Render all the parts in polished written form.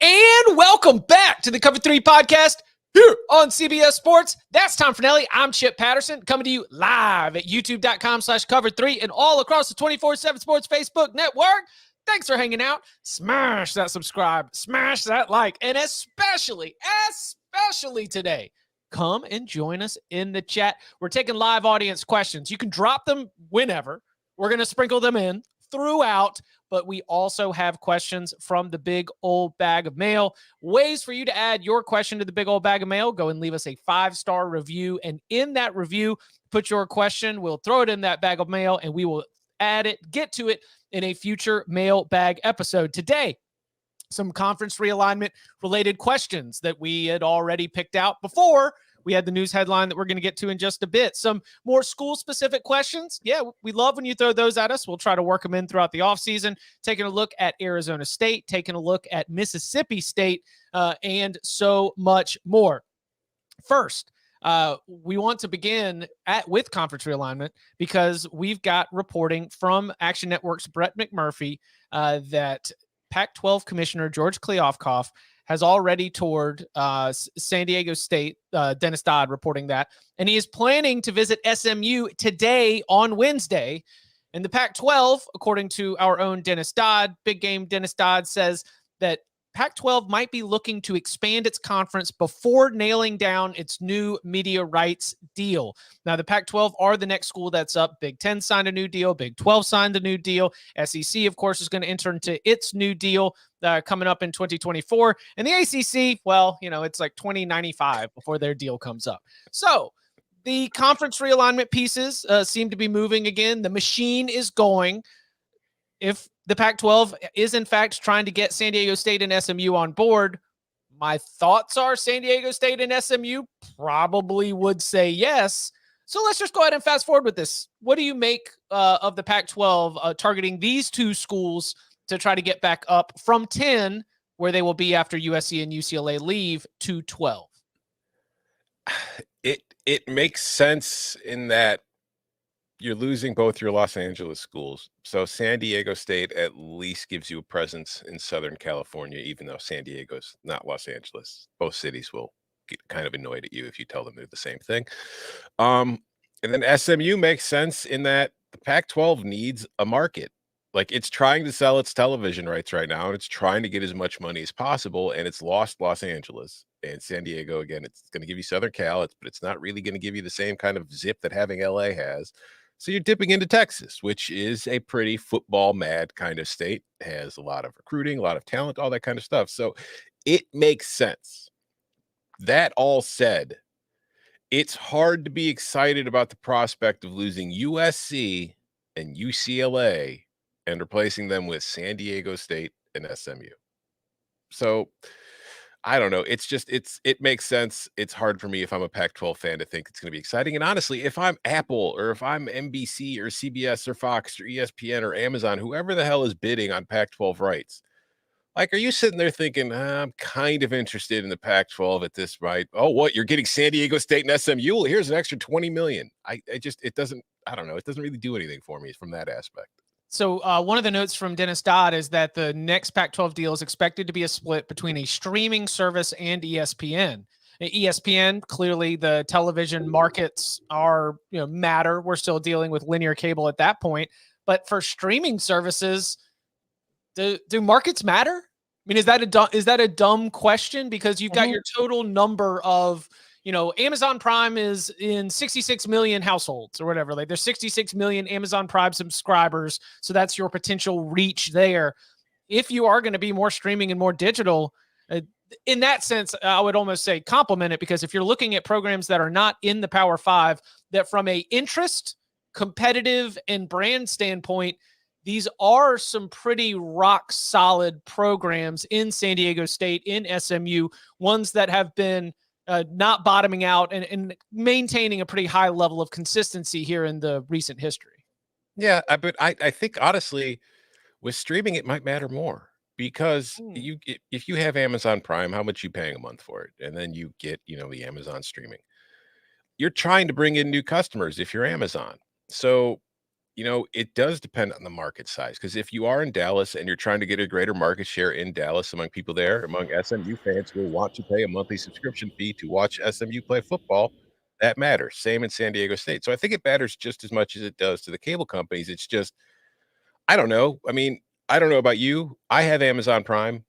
And welcome back to the Cover 3 podcast here on CBS Sports. That's Tom Finelli. I'm Chip Patterson, coming to you live at youtube.com/cover3 and all across the 24/7 Sports Facebook network. Thanks for hanging out. Smash that subscribe, smash that like, and especially today, come and join us in the chat. We're taking live audience questions. You can drop them whenever. We're going to sprinkle them in throughout, but we also have questions from the big old bag of mail. Ways for you to add your question to the big old bag of mail: go and leave us a 5-star review, and in that review, put your question. We'll throw it in that bag of mail, and we will add it, get to it in a future mailbag episode. Today, some conference realignment related questions that we had already picked out before we had the news headline that we're going to get to in just a bit. Some more school-specific questions. Yeah, we love when you throw those at us. We'll try to work them in throughout the offseason. Taking a look at Arizona State, taking a look at Mississippi State, and so much more. First, we want to begin with conference realignment because we've got reporting from Action Network's Brett McMurphy that Pac-12 Commissioner George Kliavkoff has already toured San Diego State. Dennis Dodd reporting that. And he is planning to visit SMU today on Wednesday. And the Pac-12, according to our own Dennis Dodd, big game Dennis Dodd, says that Pac-12 might be looking to expand its conference before nailing down its new media rights deal. Now, the Pac-12 are the next school that's up. Big 10 signed a new deal. Big 12 signed a new deal. SEC, of course, is going to enter into its new deal coming up in 2024. And the ACC, well, it's like 2095 before their deal comes up. So the conference realignment pieces seem to be moving again. The machine is going. If the Pac-12 is, in fact, trying to get San Diego State and SMU on board, my thoughts are San Diego State and SMU probably would say yes. So let's just go ahead and fast forward with this. What do you make of the Pac-12 targeting these two schools to try to get back up from 10, where they will be after USC and UCLA leave, to 12? It makes sense in that you're losing both your Los Angeles schools. So San Diego State at least gives you a presence in Southern California, even though San Diego's not Los Angeles. Both cities will get kind of annoyed at you if you tell them they're the same thing. And then SMU makes sense in that the Pac-12 needs a market. Like, it's trying to sell its television rights right now, and it's trying to get as much money as possible, and it's lost Los Angeles. And San Diego, again, it's going to give you Southern Cal, but it's not really going to give you the same kind of zip that having LA has. So you're dipping into Texas, which is a pretty football mad kind of state, has a lot of recruiting, a lot of talent, all that kind of stuff. So it makes sense. That all said, it's hard to be excited about the prospect of losing USC and UCLA and replacing them with San Diego State and SMU. So I don't know. It's just, it makes sense. It's hard for me if I'm a Pac-12 fan to think it's going to be exciting. And honestly, if I'm Apple or if I'm NBC or CBS or Fox or ESPN or Amazon, whoever the hell is bidding on Pac-12 rights, like, are you sitting there thinking, I'm kind of interested in the Pac-12 at this right? Oh, what? You're getting San Diego State and SMU? Well, here's an extra $20 million. I don't know. It doesn't really do anything for me from that aspect. So one of the notes from Dennis Dodd is that the next Pac-12 deal is expected to be a split between a streaming service and ESPN. ESPN, clearly the television markets are, matter. We're still dealing with linear cable at that point. But for streaming services, do markets matter? I mean, is that a dumb question? Because you've got your total number of, Amazon Prime is in 66 million households or whatever. Like, there's 66 million Amazon Prime subscribers. So that's your potential reach there. If you are going to be more streaming and more digital, in that sense, I would almost say compliment it, because if you're looking at programs that are not in the Power Five, that from a interest, competitive, and brand standpoint, these are some pretty rock solid programs in San Diego State, in SMU, ones that have been not bottoming out and maintaining a pretty high level of consistency here in the recent history. Yeah, but I think, honestly, with streaming, it might matter more, because if you have Amazon Prime, how much you paying a month for it? And then you get, the Amazon streaming. You're trying to bring in new customers if you're Amazon. So it does depend on the market size. Because if you are in Dallas and you're trying to get a greater market share in Dallas among people there, among SMU fans who will want to pay a monthly subscription fee to watch SMU play football, that matters. Same in San Diego State. So I think it matters just as much as it does to the cable companies. It's just, I don't know. I mean, I don't know about you. I have Amazon Prime.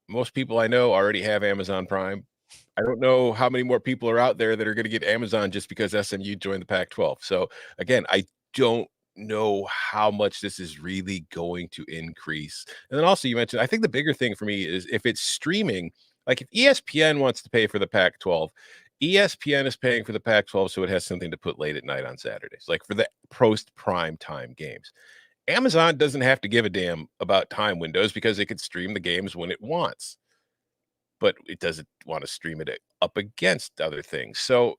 Most people I know already have Amazon Prime. I don't know how many more people are out there that are going to get Amazon just because SMU joined the Pac-12. So again, I don't know how much this is really going to increase. And then also you mentioned, I think the bigger thing for me is if it's streaming, like if ESPN wants to pay for the Pac-12, ESPN is paying for the Pac-12 so it has something to put late at night on Saturdays, like for the post prime time games. Amazon doesn't have to give a damn about time windows because it could stream the games when it wants, but it doesn't want to stream it up against other things. So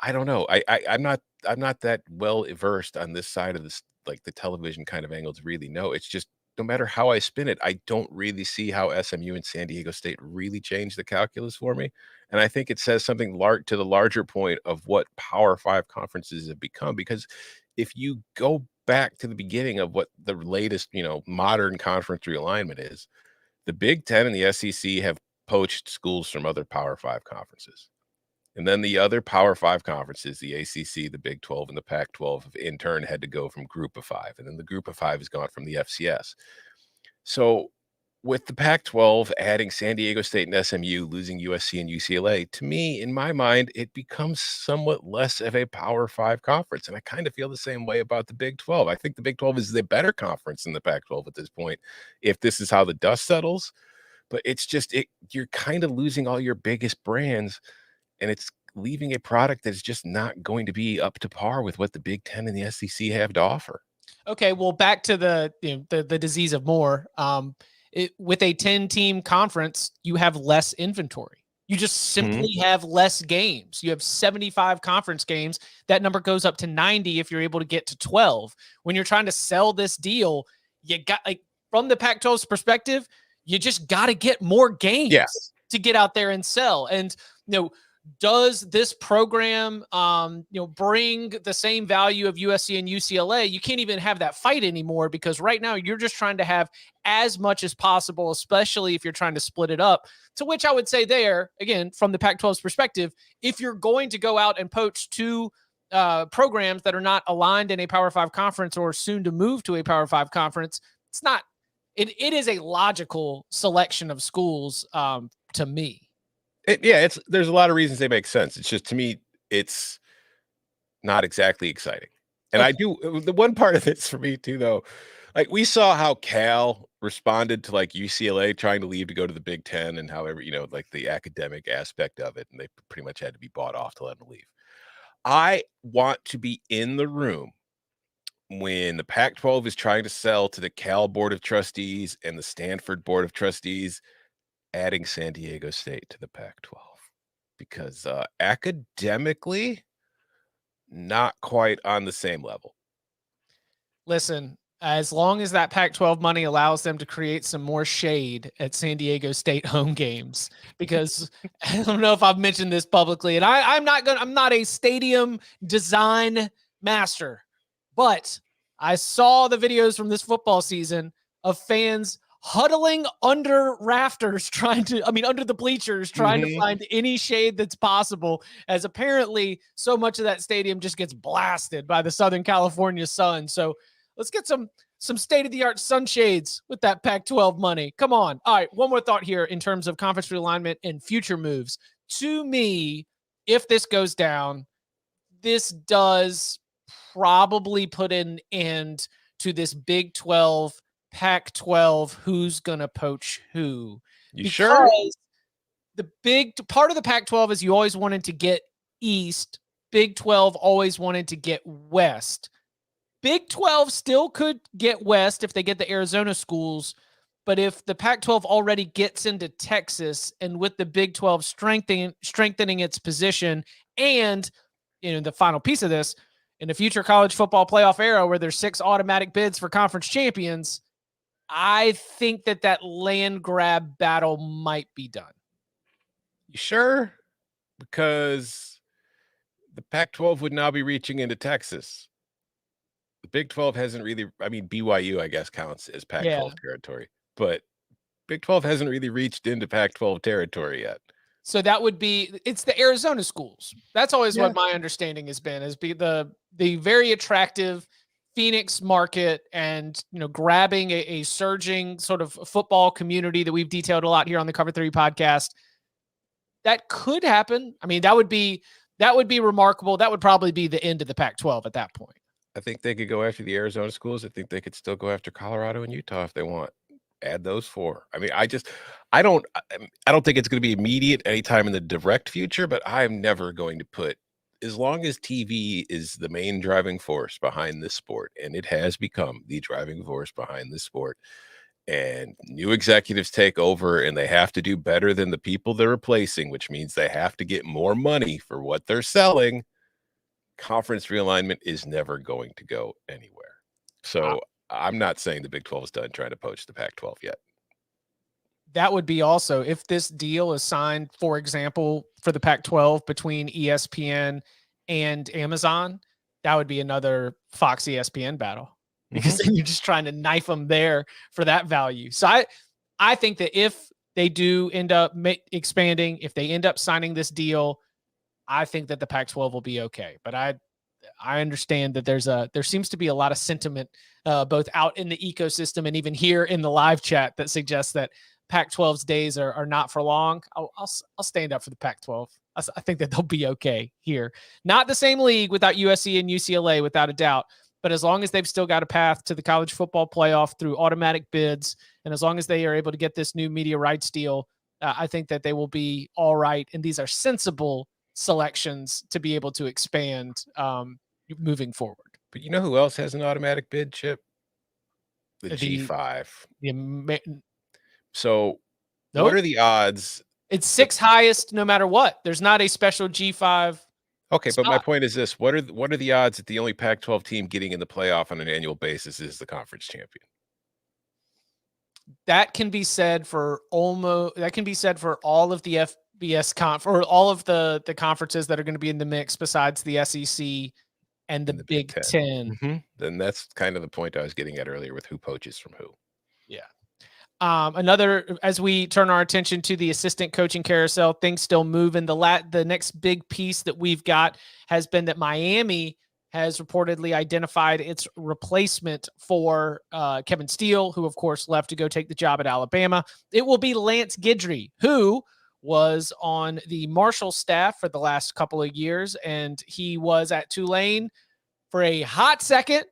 I don't know. I'm not that well versed on this side of this, like the television kind of angle to really know. It's just no matter how I spin it, I don't really see how SMU and San Diego State really change the calculus for me. And I think it says something to the larger point of what Power Five conferences have become. Because if you go back to the beginning of what the latest, modern conference realignment is, the Big Ten and the SEC have poached schools from other Power Five conferences. And then the other Power Five conferences, the ACC, the Big 12, and the Pac 12, in turn had to go from Group of Five. And then the Group of Five has gone from the FCS. So with the Pac 12 adding San Diego State and SMU, losing USC and UCLA, to me, in my mind, it becomes somewhat less of a Power Five conference. And I kind of feel the same way about the Big 12. I think the Big 12 is the better conference than the Pac 12 at this point, if this is how the dust settles. But it's just, you're kind of losing all your biggest brands, and it's leaving a product that's just not going to be up to par with what the Big Ten and the SEC have to offer. Okay, well, back to the disease of more. With a 10-team conference, you have less inventory. You just simply have less games. You have 75 conference games. That number goes up to 90 if you're able to get to 12. When you're trying to sell this deal, you got, like, from the Pac-12's perspective, you just got to get more games to get out there and sell. And does this program, bring the same value of USC and UCLA? You can't even have that fight anymore, because right now you're just trying to have as much as possible, especially if you're trying to split it up. To which I would say there, again, from the Pac-12's perspective, if you're going to go out and poach two programs that are not aligned in a Power Five conference or soon to move to a Power Five conference, it is a logical selection of schools to me. There's a lot of reasons they make sense. It's just, to me, it's not exactly exciting. And the one part of it's for me too, though, like we saw how Cal responded to like UCLA trying to leave to go to the Big Ten, and however, like the academic aspect of it, and they pretty much had to be bought off to let them leave. I want to be in the room when the Pac-12 is trying to sell to the Cal Board of Trustees and the Stanford Board of Trustees adding San Diego State to the Pac-12, because academically, not quite on the same level. Listen, as long as that Pac-12 money allows them to create some more shade at San Diego State home games, because I don't know if I've mentioned this publicly, and I'm not a stadium design master, but I saw the videos from this football season of fans huddling under rafters under the bleachers, trying to find any shade that's possible, as apparently so much of that stadium just gets blasted by the Southern California sun. So let's get some state-of-the-art sunshades with that Pac-12 money. Come on. All right, one more thought here in terms of conference realignment and future moves. To me, if this goes down, this does probably put an end to this Big 12 Pac-12, who's going to poach who. You sure? The big part of the Pac-12 is you always wanted to get East. Big 12 always wanted to get West. Big 12 still could get West if they get the Arizona schools. But if the Pac-12 already gets into Texas, and with the Big 12 strengthening its position, and the final piece of this, in the future college football playoff era where there's 6 automatic bids for conference champions, I think that land grab battle might be done. You sure? Because the Pac-12 would now be reaching into Texas. The Big 12 hasn't really, I mean, BYU, I guess, counts as Yeah. Pac-12 territory, but Big 12 hasn't really reached into Pac-12 territory yet. So that would be, it's the Arizona schools. That's always Yeah. what my understanding has been, is be the very attractive Phoenix market, and grabbing a surging sort of football community that we've detailed a lot here on the Cover 3 podcast. That could happen. I mean, that would be remarkable. That would probably be the end of the Pac-12 at that point. I think they could go after the Arizona schools. I think they could still go after Colorado and Utah if they want. Add those 4. I mean, I don't think it's going to be immediate anytime in the direct future, but I'm never going to put, as long as TV is the main driving force behind this sport, and it has become the driving force behind this sport, and new executives take over and they have to do better than the people they're replacing, which means they have to get more money for what they're selling. Conference realignment is never going to go anywhere. So I'm not saying the Big 12 is done trying to poach the Pac-12 yet. That would be also, if this deal is signed, for example, for the Pac-12 between ESPN and Amazon, that would be another Fox ESPN battle, because then you're just trying to knife them there for that value. So I think that if they do end up expanding, if they end up signing this deal, I think that the Pac-12 will be okay. But I understand that there seems to be a lot of sentiment both out in the ecosystem and even here in the live chat that suggests that Pac-12's days are not for long. I'll stand up for the Pac-12. I think that they'll be okay here. Not the same league without USC and UCLA, without a doubt. But as long as they've still got a path to the college football playoff through automatic bids, and as long as they are able to get this new media rights deal, I think that they will be all right. And these are sensible selections to be able to expand moving forward. But you know who else has an automatic bid, Chip? The G5. So nope. What are the odds? It's 6 highest no matter what. There's not a special G5. Okay, spot. But my point is this: what are the odds that the only Pac-12 team getting in the playoff on an annual basis is the conference champion? That can be said for all of the FBS or all of the conferences that are going to be in the mix besides the SEC and the Big 10. Then that's kind of the point I was getting at earlier with who poaches from who. Yeah. Another, as we turn our attention to the assistant coaching carousel, things still moving. The next big piece that we've got has been that Miami has reportedly identified its replacement for Kevin Steele, who of course left to go take the job at Alabama. It will be Lance Guidry, who was on the Marshall staff for the last couple of years, and he was at Tulane for a hot second.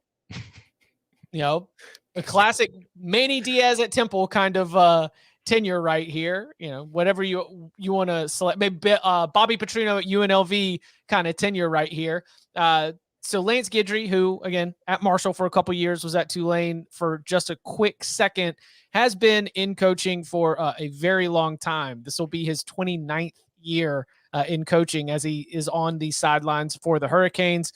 A classic Manny Diaz at Temple kind of tenure right here. Whatever you want to select, maybe Bobby Petrino at UNLV kind of tenure right here. So Lance Guidry, who again at Marshall for a couple years, was at Tulane for just a quick second, has been in coaching for a very long time. This will be his 29th year in coaching as he is on the sidelines for the Hurricanes.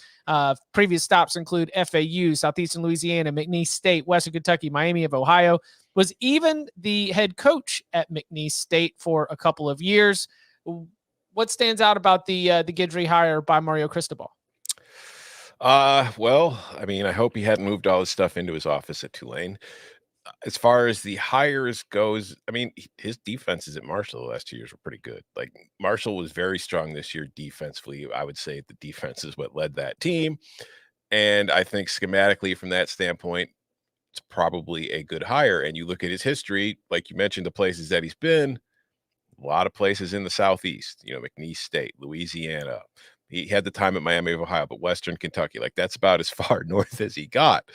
Previous stops include FAU, Southeastern Louisiana, McNeese State, Western Kentucky, Miami of Ohio. Was even the head coach at McNeese State for a couple of years. What stands out about the Guidry hire by Mario Cristobal? Well, I mean, I hope he hadn't moved all his stuff into his office at Tulane. As far as the hires goes, I mean, his defenses at Marshall the last 2 years were pretty good. Like, Marshall was very strong this year defensively. I would say the defense is what led that team. And I think schematically from that standpoint, it's probably a good hire. And you look at his history, like you mentioned, the places that he's been, a lot of places in the Southeast, McNeese State, Louisiana. He had the time at Miami of Ohio, but Western Kentucky, like that's about as far north as he got.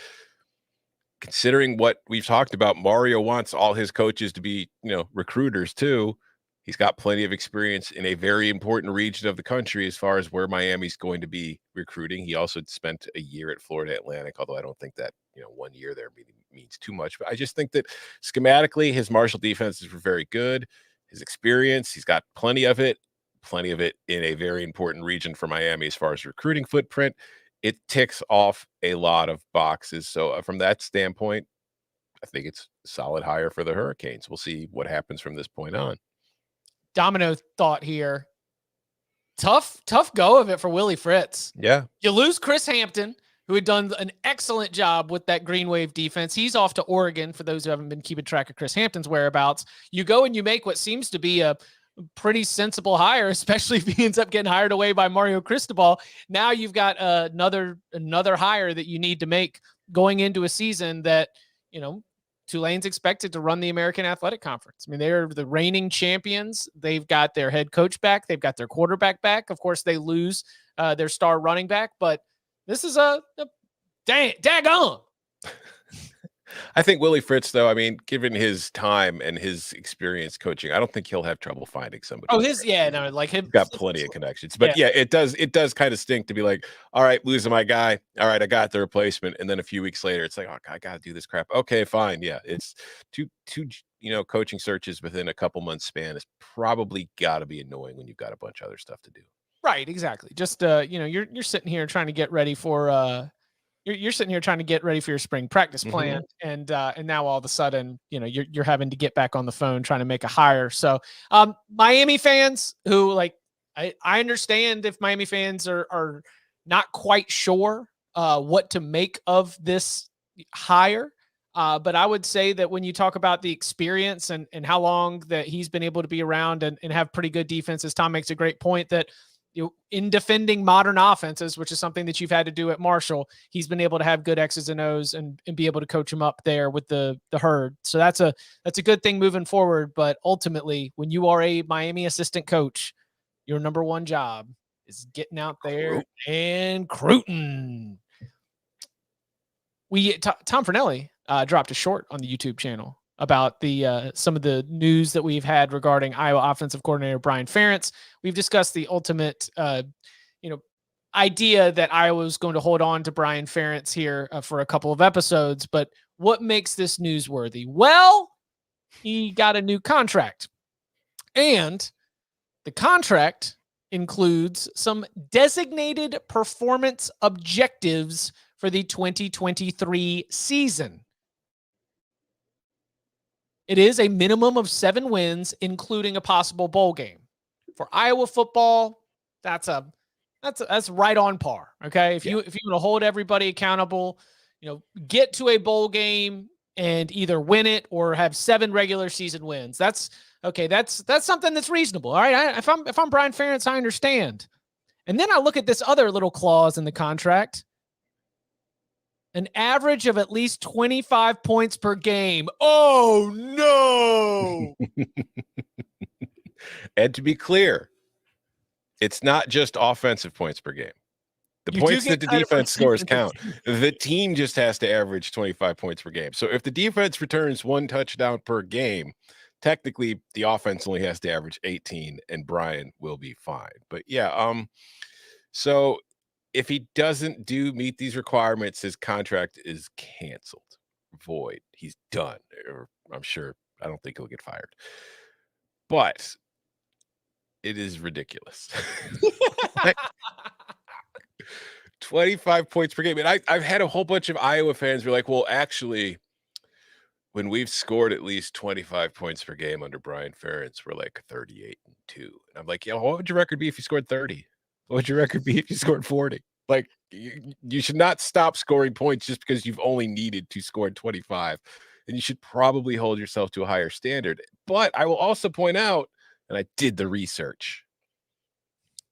Considering what we've talked about, Mario wants all his coaches to be, recruiters too. He's got plenty of experience in a very important region of the country as far as where Miami's going to be recruiting. He also spent a year at Florida Atlantic, although I don't think that, 1 year there means too much. But I just think that schematically, his Marshall defenses were very good. His experience, he's got plenty of it in a very important region for Miami as far as recruiting footprint. It ticks off a lot of boxes. So from that standpoint, I think it's a solid hire for the Hurricanes. We'll see what happens from this point on. Domino thought here. Tough go of it for Willie Fritz. Yeah. You lose Chris Hampton, who had done an excellent job with that Green Wave defense. He's off to Oregon, for those who haven't been keeping track of Chris Hampton's whereabouts. You go and you make what seems to be a pretty sensible hire, especially if he ends up getting hired away by Mario Cristobal. Now you've got another hire that you need to make going into a season that, Tulane's expected to run the American Athletic Conference. I mean, they're the reigning champions. They've got their head coach back. They've got their quarterback back. Of course, they lose their star running back, but this is a daggone. I think Willie Fritz, though, I mean, given his time and his experience coaching, I don't think he'll have trouble finding somebody. Oh, he's got plenty of connections. But yeah, it does kind of stink to be like, all right, losing my guy. All right, I got the replacement. And then a few weeks later, it's like, oh, I got to do this crap. Okay, fine. Yeah, it's two coaching searches within a couple months span is probably got to be annoying when you've got a bunch of other stuff to do. Right, exactly. Just you're sitting here trying to get ready for you're sitting here trying to get ready for your spring practice plan, and now all of a sudden, you're having to get back on the phone trying to make a hire. So, Miami fans who I understand if Miami fans are not quite sure what to make of this hire. But I would say that when you talk about the experience and how long that he's been able to be around and have pretty good defenses, Tom makes a great point that in defending modern offenses, which is something that you've had to do at Marshall, he's been able to have good X's and O's and be able to coach them up there with the herd. So that's a good thing moving forward. But ultimately, when you are a Miami assistant coach, your number one job is getting out there and recruiting. Tom Fornelli dropped a short on the YouTube channel about the some of the news that we've had regarding Iowa offensive coordinator Brian Ferentz. We've discussed the ultimate, idea that Iowa was going to hold on to Brian Ferentz here for a couple of episodes. But what makes this newsworthy? Well, he got a new contract, and the contract includes some designated performance objectives for the 2023 season. It is a minimum of 7 wins, including a possible bowl game. For Iowa football, that's right on par. Okay, if you want to hold everybody accountable, get to a bowl game and either win it or have 7 regular season wins. That's something that's reasonable. All right, if I'm Brian Ferentz, I understand. And then I look at this other little clause in the contract. An average of at least 25 points per game. Oh, no. And to be clear, it's not just offensive points per game. The points that the defense scores count. The team just has to average 25 points per game. So if the defense returns 1 touchdown per game, technically the offense only has to average 18, and Brian will be fine. But yeah, so if he doesn't meet these requirements, his contract is canceled, void. He's done. Or I don't think he'll get fired. But it is ridiculous. 25 points per game. And I've had a whole bunch of Iowa fans who are like, well, actually, when we've scored at least 25 points per game under Brian Ferentz, we're like 38-2. And I'm like, what would your record be if you scored 30? What would your record be if you scored 40? Like, you should not stop scoring points just because you've only needed to score 25. And you should probably hold yourself to a higher standard. But I will also point out, and I did the research,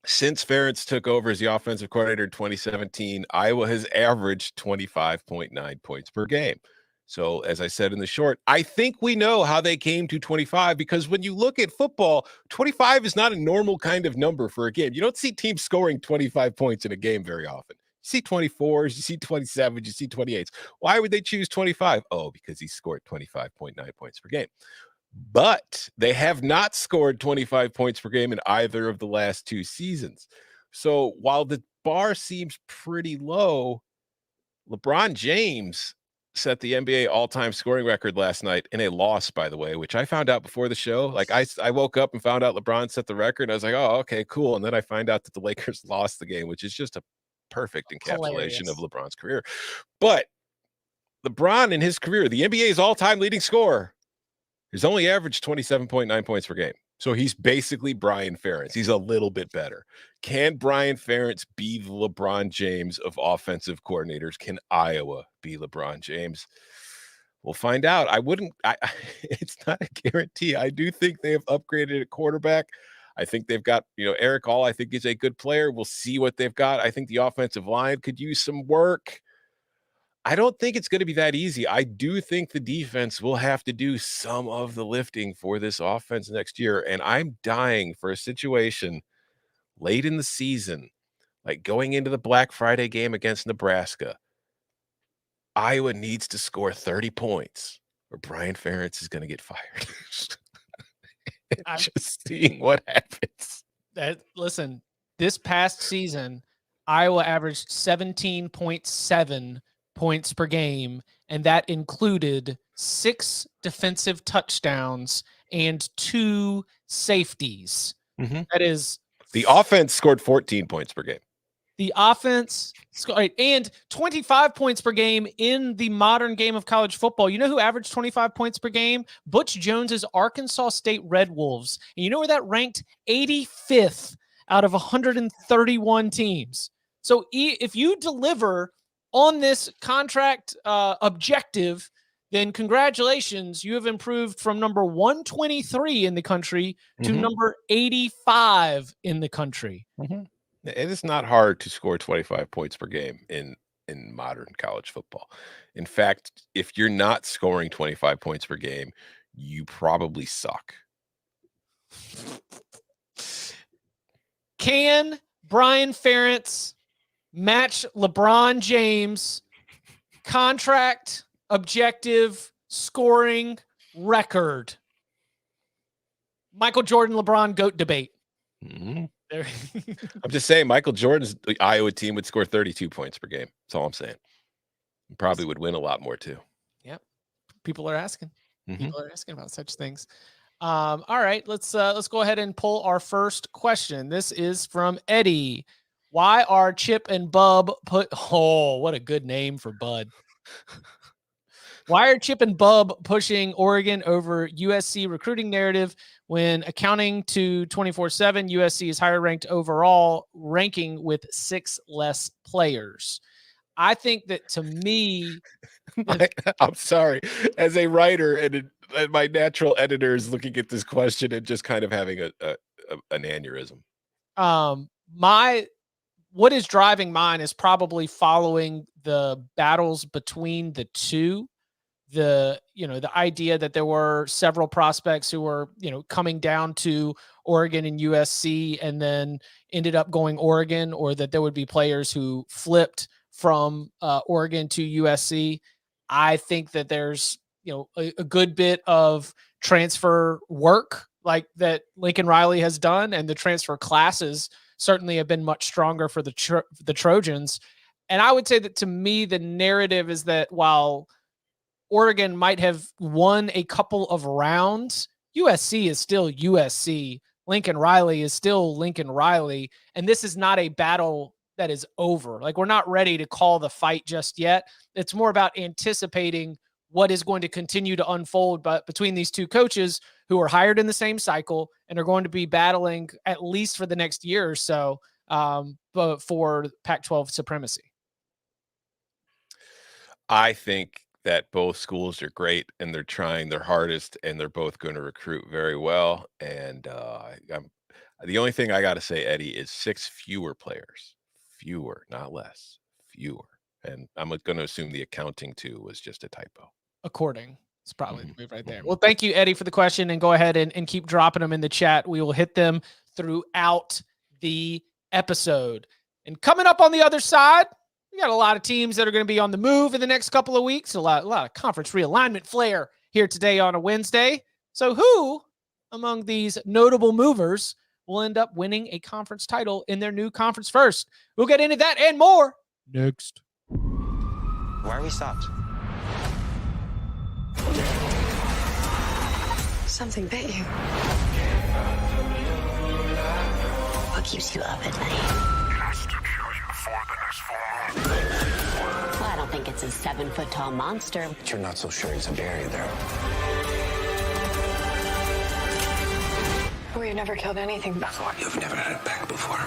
since Ferentz took over as the offensive coordinator in 2017, Iowa has averaged 25.9 points per game. So as I said in the short, I think we know how they came to 25, because when you look at football, 25 is not a normal kind of number for a game. You don't see teams scoring 25 points in a game very often. You see 24s, you see 27s, you see 28s. Why would they choose 25? Oh, because he scored 25.9 points per game. But they have not scored 25 points per game in either of the last 2 seasons. So while the bar seems pretty low, LeBron James set the NBA all-time scoring record last night in a loss, by the way, which I found out before the show. Like I woke up and found out LeBron set the record, and I was like, oh, okay, cool. And then I find out that the Lakers lost the game, which is just a perfect encapsulation of LeBron's career. But LeBron in his career, the NBA's all-time leading scorer, has only averaged 27.9 points per game. So he's basically Brian Ferentz. He's a little bit better. Can Brian Ferentz be the LeBron James of offensive coordinators? Can Iowa be LeBron James? We'll find out. It's not a guarantee. I do think they have upgraded at quarterback. I think they've got, Eric Hall, I think is a good player. We'll see what they've got. I think the offensive line could use some work. I don't think it's going to be that easy. I do think the defense will have to do some of the lifting for this offense next year. And I'm dying for a situation late in the season, like going into the Black Friday game against Nebraska. Iowa needs to score 30 points or Brian Ferentz is going to get fired. Just seeing what happens. Listen, this past season, Iowa averaged 17.7 points per game, and that included 6 defensive touchdowns and 2 safeties. Mm-hmm. That is, the offense scored 14 points per game. The offense scored and 25 points per game in the modern game of college football. You know who averaged 25 points per game? Butch Jones's Arkansas State Red Wolves. And you know where that ranked? 85th out of 131 teams. So if you deliver on this contract objective, then congratulations, you have improved from number 123 in the country to number 85 in the country. Mm-hmm. It is not hard to score 25 points per game in modern college football. In fact, if you're not scoring 25 points per game, you probably suck. Can Brian Ferentz match LeBron James contract objective scoring record? Michael Jordan, LeBron GOAT debate. Mm-hmm. I'm just saying Michael Jordan's Iowa team would score 32 points per game. That's all I'm saying. Probably would win a lot more too. Yep. People are asking. Mm-hmm. People are asking about such things. All right, let's go ahead and pull our first question. This is from Eddie. Why are Chip and Bub what a good name for Bud. Why are Chip and Bub pushing Oregon over USC recruiting narrative when accounting to 24/7, USC is higher ranked overall ranking with 6 less players? I think that to me, I'm sorry, as a writer and my natural editor is looking at this question and just kind of having an aneurysm. What is driving mine is probably following the battles between the two. The idea that there were several prospects who were, coming down to Oregon and USC and then ended up going Oregon, or that there would be players who flipped from Oregon to USC. I think that there's, a good bit of transfer work like that Lincoln Riley has done, and the transfer classes certainly have been much stronger for the Trojans. And I would say that to me, the narrative is that while Oregon might have won a couple of rounds, USC is still USC. Lincoln Riley is still Lincoln Riley. And this is not a battle that is over. Like, we're not ready to call the fight just yet. It's more about anticipating what is going to continue to unfold between these two coaches who are hired in the same cycle and are going to be battling at least for the next year or so but for Pac-12 supremacy. I think that both schools are great and they're trying their hardest and they're both going to recruit very well. And the only thing I got to say, Eddie, is 6 fewer players. Fewer, not less. Fewer. And I'm going to assume the accounting too was just a typo. According. It's probably the move right there. Well, thank you, Eddie, for the question, and go ahead and keep dropping them in the chat. We will hit them throughout the episode. And coming up on the other side, we got a lot of teams that are going to be on the move in the next couple of weeks. A lot of conference realignment flair here today on a Wednesday. So who among these notable movers will end up winning a conference title in their new conference first? We'll get into that and more next. Why are we stopped? Something bit you. What keeps you up at night? Has to kill you before the next fall. Well, I don't think it's a 7-foot-tall monster. But you're not so sure he's a barrier there. We've never killed anything before. You've never had it back before.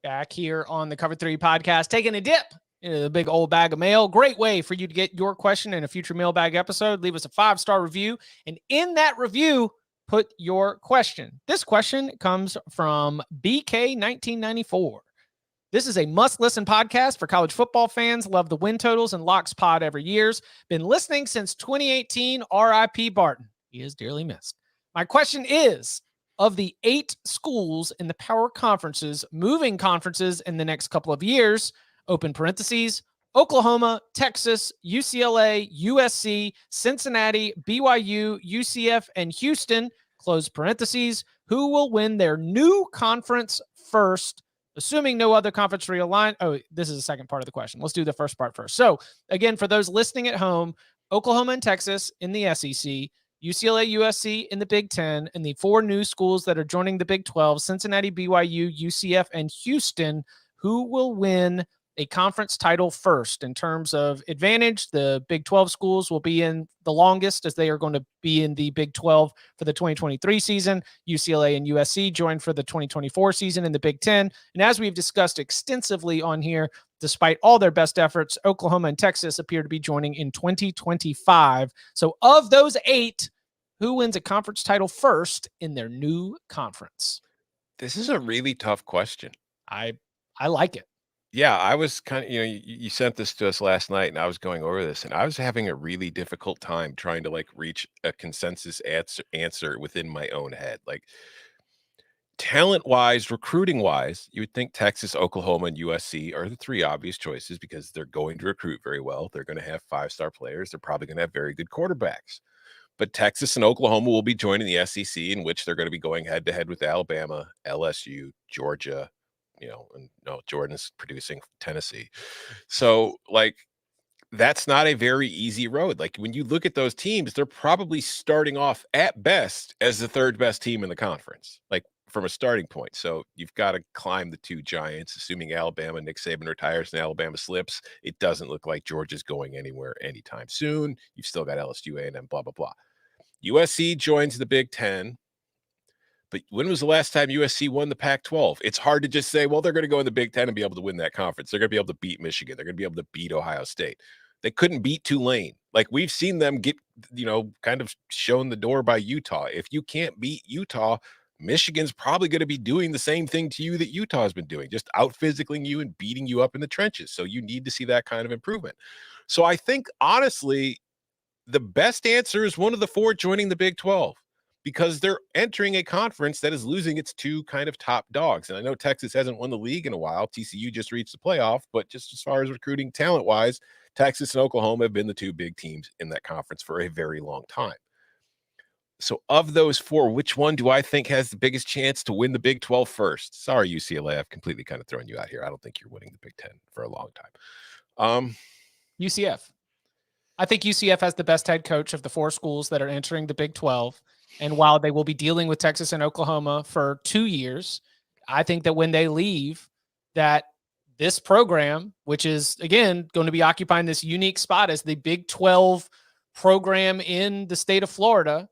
Back here on the Cover 3 podcast, taking a dip into the big old bag of mail. Great way for you to get your question in a future mailbag episode. Leave us a 5-star review, and in that review, put your question. This question comes from BK1994. This is a must-listen podcast for college football fans. Love the win totals and locks pod every year. Been listening since 2018. R.I.P. Barton. He is dearly missed. My question is, of the 8 schools in the power conferences, moving conferences in the next couple of years, open parentheses, Oklahoma, Texas, UCLA, USC, Cincinnati, BYU, UCF, and Houston, close parentheses, who will win their new conference first, assuming no other conference realign? Oh, this is the second part of the question. Let's do the first part first. So, again, for those listening at home, Oklahoma and Texas in the SEC, UCLA, USC in the Big 10, and the 4 new schools that are joining the Big 12, Cincinnati, BYU, UCF, and Houston, who will win a conference title first? In terms of advantage, the Big 12 schools will be in the longest, as they are going to be in the Big 12 for the 2023 season. UCLA and USC join for the 2024 season in the Big 10. And as we've discussed extensively on here, despite all their best efforts, Oklahoma and Texas appear to be joining in 2025. So of those 8, who wins a conference title first in their new conference? This is a really tough question. I like it. Yeah, I was kind of, you sent this to us last night, and I was going over this, and I was having a really difficult time trying to like reach a consensus answer within my own head. Like, talent-wise, recruiting-wise, you would think Texas, Oklahoma, and USC are the 3 obvious choices because they're going to recruit very well. They're going to have 5-star players. They're probably going to have very good quarterbacks. But Texas and Oklahoma will be joining the SEC, in which they're going to be going head-to-head with Alabama, LSU, Georgia, and no, Jordan's producing Tennessee. So, like, that's not a very easy road. Like, when you look at those teams, they're probably starting off at best as the 3rd best team in the conference, like from a starting point. So you've got to climb the 2 giants, assuming Alabama, Nick Saban retires and Alabama slips. It doesn't look like Georgia's going anywhere anytime soon. You've still got LSU, A&M, blah, blah, blah. USC joins the Big 10. But when was the last time USC won the Pac-12? It's hard to just say, well, they're going to go in the Big 10 and be able to win that conference. They're going to be able to beat Michigan. They're going to be able to beat Ohio State. They couldn't beat Tulane. Like, we've seen them get, kind of shown the door by Utah. If you can't beat Utah, Michigan's probably going to be doing the same thing to you that Utah has been doing, just out-physicaling you and beating you up in the trenches. So you need to see that kind of improvement. So I think, honestly, the best answer is one of the 4 joining the Big 12. Because they're entering a conference that is losing its 2 kind of top dogs. And I know Texas hasn't won the league in a while. TCU just reached the playoff, but just as far as recruiting talent-wise, Texas and Oklahoma have been the 2 big teams in that conference for a very long time. So of those 4, which one do I think has the biggest chance to win the Big 12 first? Sorry, UCLA, I've completely kind of thrown you out here. I don't think you're winning the Big 10 for a long time. UCF. I think UCF has the best head coach of the 4 schools that are entering the Big 12. And while they will be dealing with Texas and Oklahoma for 2 years, I think that when they leave, that this program, which is, again, going to be occupying this unique spot as the Big 12 program in the state of Florida,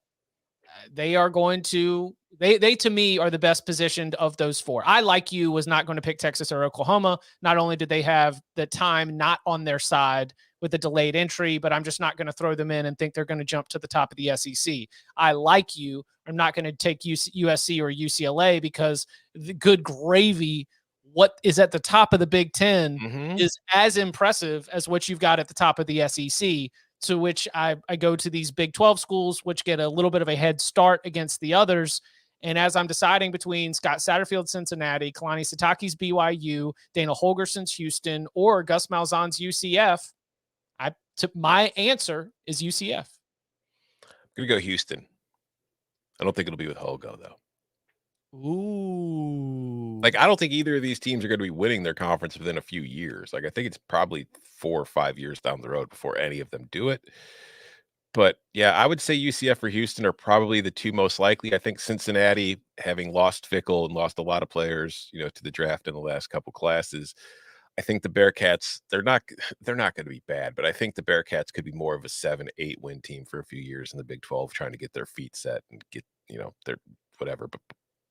they are going to, they to me are the best positioned of those 4. I, like you, was not going to pick Texas or Oklahoma. Not only did they have the time not on their side with the delayed entry, but I'm just not going to throw them in and think they're going to jump to the top of the SEC. I, like you, I'm not going to take USC or UCLA because the good gravy, what is at the top of the Big 10 is as impressive as what you've got at the top of the SEC, to which I go to these Big 12 schools, which get a little bit of a head start against the others. And as I'm deciding between Scott Satterfield's Cincinnati, Kalani Sitake's BYU, Dana Holgerson's Houston, or Gus Malzahn's UCF, my answer is UCF. I'm going to go Houston. I don't think it'll be with Holgo, though. Ooh. Like, I don't think either of these teams are going to be winning their conference within a few years. Like, I think it's probably 4 or 5 years down the road before any of them do it. But, yeah, I would say UCF or Houston are probably the 2 most likely. I think Cincinnati, having lost Fickle and lost a lot of players, to the draft in the last couple classes, I think the Bearcats, they're not going to be bad, but I think the Bearcats could be more of a 7-8 win team for a few years in the Big 12, trying to get their feet set and get, their whatever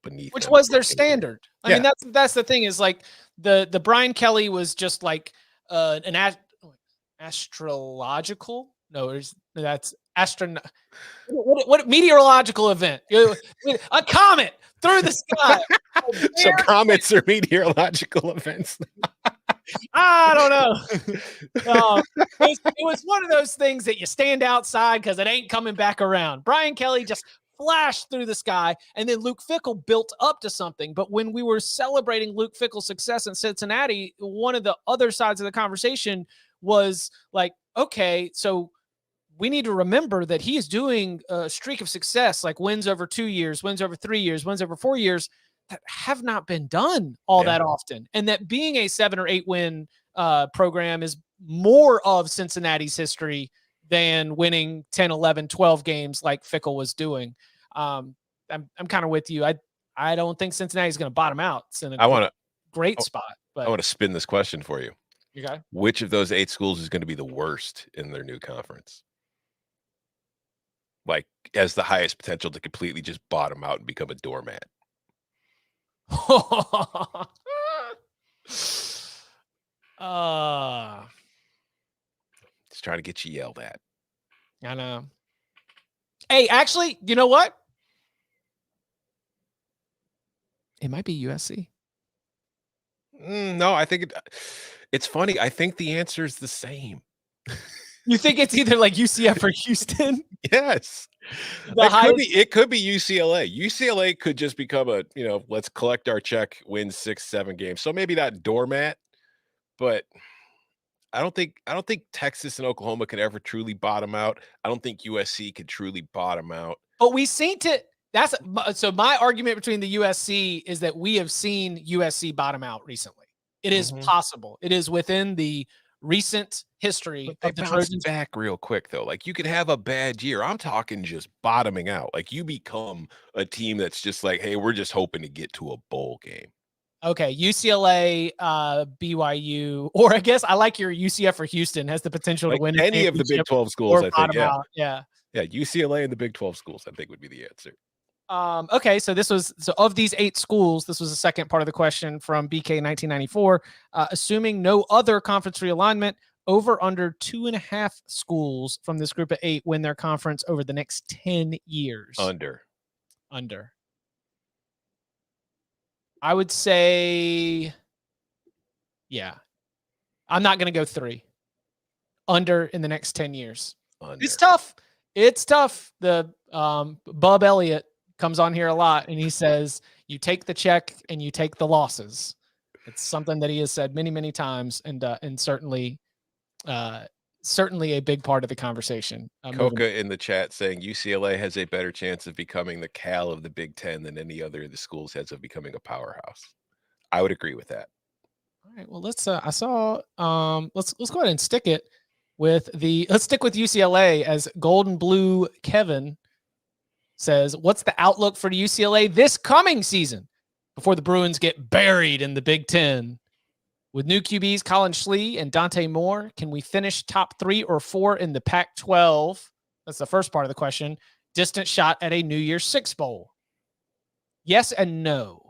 beneath Which them. was their standard. I mean, Yeah. that's the thing is like the Brian Kelly was just like an astrological. No, that's astronaut. What meteorological event? A comet through the sky. So comets are meteorological events. I don't know. It was one of those things that you stand outside because it ain't coming back around. Brian Kelly just flashed through the sky, and then Luke Fickell built up to something. But when we were celebrating Luke Fickell's success in Cincinnati, one of the other sides of the conversation was like, okay, so we need to remember that he is doing a streak of success, like wins over 2 years, wins over 3 years, wins over 4 years, that have not been done all that often. And that being a 7 or 8 win program is more of Cincinnati's history than winning 10, 11, 12 games like Fickell was doing. I'm kind of with you. I don't think Cincinnati's going to bottom out. It's in a great spot. But I want to spin this question for you. Okay. Which of those 8 schools is going to be the worst in their new conference? Like, has the highest potential to completely just bottom out and become a doormat? Just trying to get you yelled at. I know. Hey, actually, you know what? It might be USC. No, I think it's funny. I think the answer is the same. You think it's either like UCF or Houston? Yes. It could be UCLA. UCLA could just become a, let's collect our check, win 6-7 games. So maybe not doormat, but I don't think Texas and Oklahoma could ever truly bottom out. I don't think USC could truly bottom out. But we seen it. So my argument between the USC is that we have seen USC bottom out recently. It is possible. It is within the recent history of the Trojans. Back real quick though. Like, you could have a bad year. I'm talking just bottoming out. Like, you become a team that's just like, hey, we're just hoping to get to a bowl game. Okay, UCLA, BYU, or I guess I like your UCF or Houston has the potential to win any of the Big 12 schools. I think, yeah, UCLA and the Big 12 schools, I think, would be the answer. Okay, so of these 8 schools, this was the second part of the question from BK 1994. Assuming no other conference realignment, over under 2.5 schools from this group of 8 win their conference over the next 10 years. Under. I would say, yeah. I'm not going to go 3. Under in the next 10 years. Under. It's tough. The Bub Elliott comes on here a lot, and he says, you take the check and you take the losses. It's something that he has said many, many times, and certainly a big part of the conversation. Coca in the chat saying UCLA has a better chance of becoming the Cal of the Big Ten than any other of the schools has of becoming a powerhouse. I would agree with that. All right. Well, let's go ahead and stick it with let's stick with UCLA as Golden Blue Kevin says, what's the outlook for UCLA this coming season before the Bruins get buried in the Big Ten? With new QBs Colin Schlee and Dante Moore, can we finish top 3 or 4 in the Pac-12? That's the first part of the question. Distant shot at a New Year's Six Bowl. Yes and no.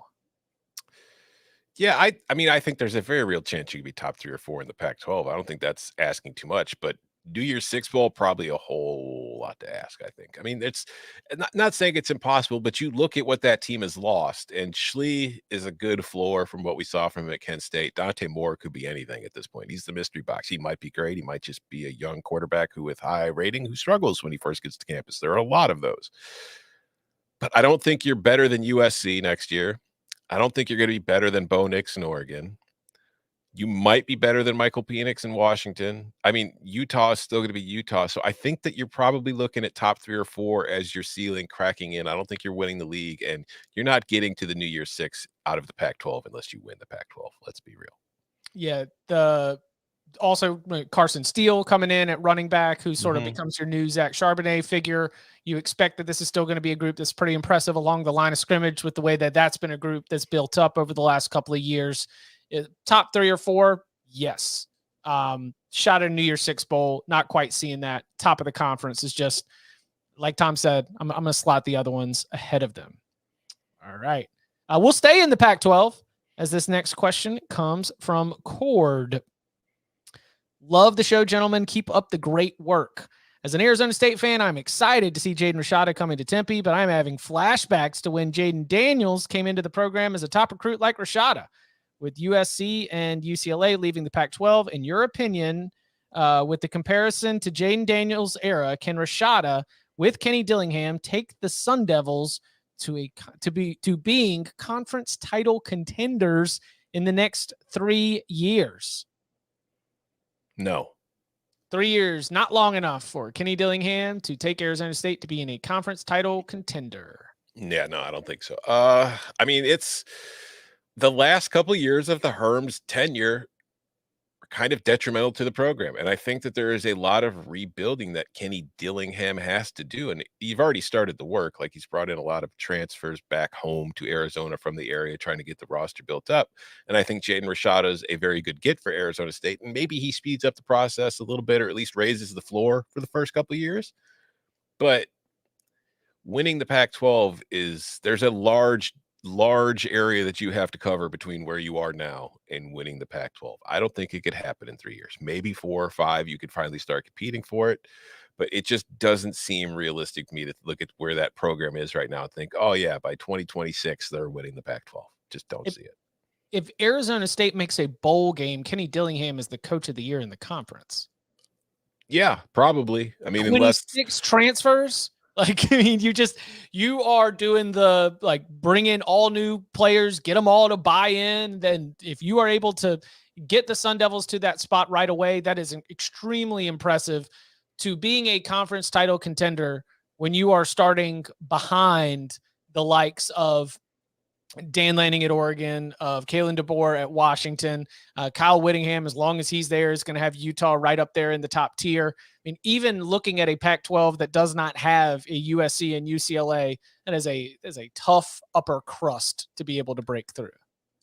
Yeah, I mean, I think there's a very real chance you could be top 3 or 4 in the Pac-12. I don't think that's asking too much, but New Year's Six Bowl, probably a whole lot to ask, I think. I mean, it's not saying it's impossible, but you look at what that team has lost, and Schlee is a good floor from what we saw from him at Kent State. Dante Moore could be anything at this point. He's the mystery box. He might be great. He might just be a young quarterback with high rating who struggles when he first gets to campus. There are a lot of those. But I don't think you're better than USC next year. I don't think you're going to be better than Bo Nix in Oregon. You might be better than Michael Penix in Washington. I mean, Utah is still going to be Utah. So I think that you're probably looking at top 3 or 4 as your ceiling cracking in. I don't think you're winning the league, and you're not getting to the New Year's Six out of the Pac-12 unless you win the Pac-12. Let's be real. Yeah. Also Carson Steele coming in at running back, who sort of becomes your new Zach Charbonnet figure. You expect that this is still going to be a group that's pretty impressive along the line of scrimmage with the way that that's been a group that's built up over the last couple of years. Top 3 or 4, Yes. Shot at a New Year's Six Bowl, not quite seeing that. Top of the conference is just, like Tom said, I'm going to slot the other ones ahead of them. All right. We'll stay in the Pac-12 as this next question comes from Cord. Love the show, gentlemen. Keep up the great work. As an Arizona State fan, I'm excited to see Jaden Rashada coming to Tempe, but I'm having flashbacks to when Jaden Daniels came into the program as a top recruit like Rashada. With USC and UCLA leaving the Pac-12, in your opinion, with the comparison to Jaden Daniels' era, can Rashada, with Kenny Dillingham, take the Sun Devils to being conference title contenders in the next 3 years? No. 3 years, not long enough for Kenny Dillingham to take Arizona State to be in a conference title contender. Yeah, no, I don't think so. I mean, it's the last couple of years of the Herm's tenure are kind of detrimental to the program. And I think that there is a lot of rebuilding that Kenny Dillingham has to do. And you've already started the work. Like, he's brought in a lot of transfers back home to Arizona from the area, trying to get the roster built up. And I think Jaden Rashada is a very good get for Arizona State. And maybe he speeds up the process a little bit, or at least raises the floor for the first couple of years. But winning the Pac-12 there's a large area that you have to cover between where you are now and winning the Pac-12. I don't think it could happen in 3 years. Maybe 4 or 5, you could finally start competing for it, but it just doesn't seem realistic to me to look at where that program is right now and think, oh yeah, by 2026, they're winning the Pac-12. Just don't see it. If Arizona State makes a bowl game, Kenny Dillingham is the coach of the year in the conference. Yeah, probably. I mean, 26 transfers. Like, I mean, you are doing the, like, bring in all new players, get them all to buy in. Then if you are able to get the Sun Devils to that spot right away, that is extremely impressive to being a conference title contender when you are starting behind the likes of Dan Lanning at Oregon, of Kalen DeBoer at Washington. Kyle Whittingham, as long as he's there, is going to have Utah right up there in the top tier. I mean, even looking at a Pac-12 that does not have a USC and UCLA, that is a tough upper crust to be able to break through.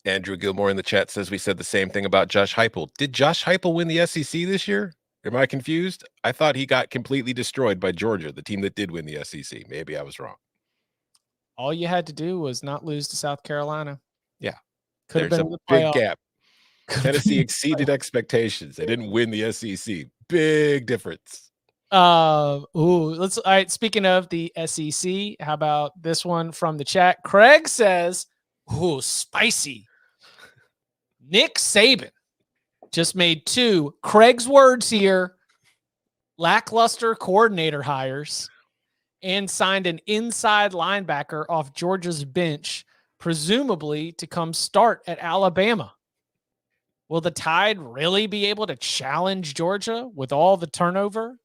Andrew Gilmore in the chat says we said the same thing about Josh Heupel. Did Josh Heupel win the SEC this year? Am I confused? I thought he got completely destroyed by Georgia, the team that did win the SEC. Maybe I was wrong. All you had to do was not lose to South Carolina. Yeah. Could have There's been a big gap. Tennessee exceeded expectations. They didn't win the SEC. Big difference. All right. Speaking of the SEC, how about this one from the chat? Craig says, spicy. Nick Saban just made 2, Craig's words here, lackluster coordinator hires, and signed an inside linebacker off Georgia's bench, presumably to come start at Alabama. Will the Tide really be able to challenge Georgia with all the turnover?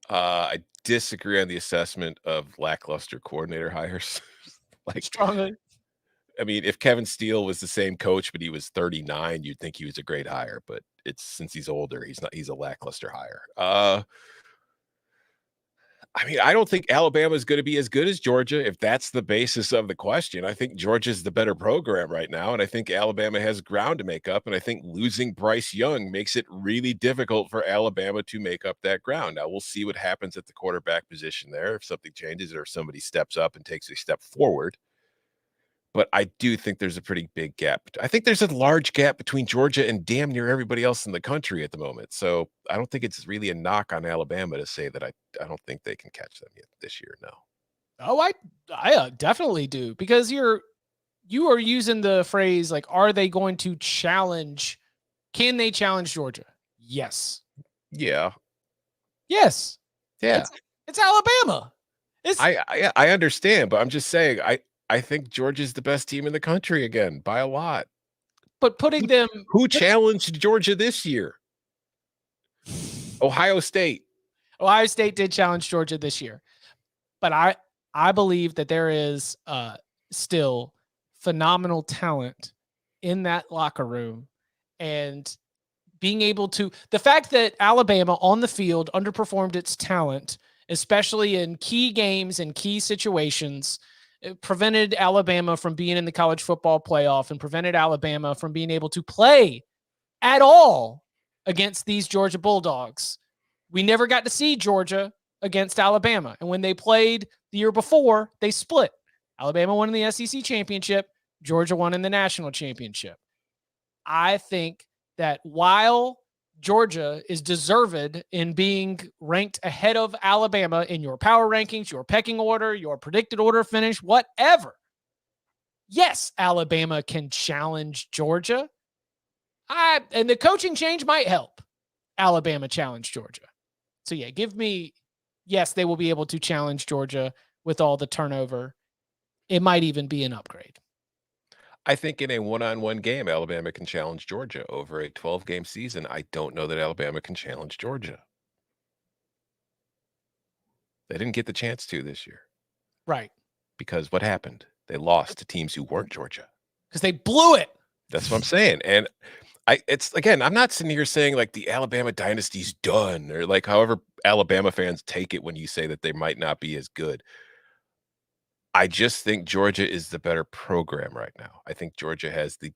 I disagree on the assessment of lackluster coordinator hires. Strongly. I mean, if Kevin Steele was the same coach, but he was 39, you'd think he was a great hire. But it's since he's older, he's not. He's a lackluster hire. I mean, I don't think Alabama is going to be as good as Georgia, if that's the basis of the question. I think Georgia's the better program right now, and I think Alabama has ground to make up, and I think losing Bryce Young makes it really difficult for Alabama to make up that ground. Now, we'll see what happens at the quarterback position there, if something changes or if somebody steps up and takes a step forward. But I do think there's a pretty big gap. I think there's a large gap between Georgia and damn near everybody else in the country at the moment. So I don't think it's really a knock on Alabama to say that I don't think they can catch them yet this year. No. Oh, I definitely do, because you are using the phrase, like, are they going to challenge? Can they challenge Georgia? Yes. Yeah. Yes. Yeah. It's Alabama. I understand, but I'm just saying I think Georgia's the best team in the country again by a lot. But putting them... Who challenged Georgia this year? Ohio State. Ohio State did challenge Georgia this year. But I believe that there is still phenomenal talent in that locker room. And being able to... The fact that Alabama on the field underperformed its talent, especially in key games and key situations... It prevented Alabama from being in the college football playoff and prevented Alabama from being able to play at all against these Georgia Bulldogs. We never got to see Georgia against Alabama. And when they played the year before, they split. Alabama won in the SEC championship. Georgia won in the national championship. I think that while Georgia is deserved in being ranked ahead of Alabama in your power rankings, your pecking order, your predicted order finish, whatever, yes, Alabama can challenge Georgia. And the coaching change might help Alabama challenge Georgia. So, yeah, yes, they will be able to challenge Georgia with all the turnover. It might even be an upgrade. I think in a one-on-one game, Alabama can challenge Georgia. Over a 12-game season, I don't know that Alabama can challenge Georgia. They didn't get the chance to this year. Right. Because what happened? They lost to teams who weren't Georgia. Because they blew it. That's what I'm saying. And I'm not sitting here saying like the Alabama dynasty's done or like however Alabama fans take it when you say that they might not be as good. I just think Georgia is the better program right now. I think Georgia has the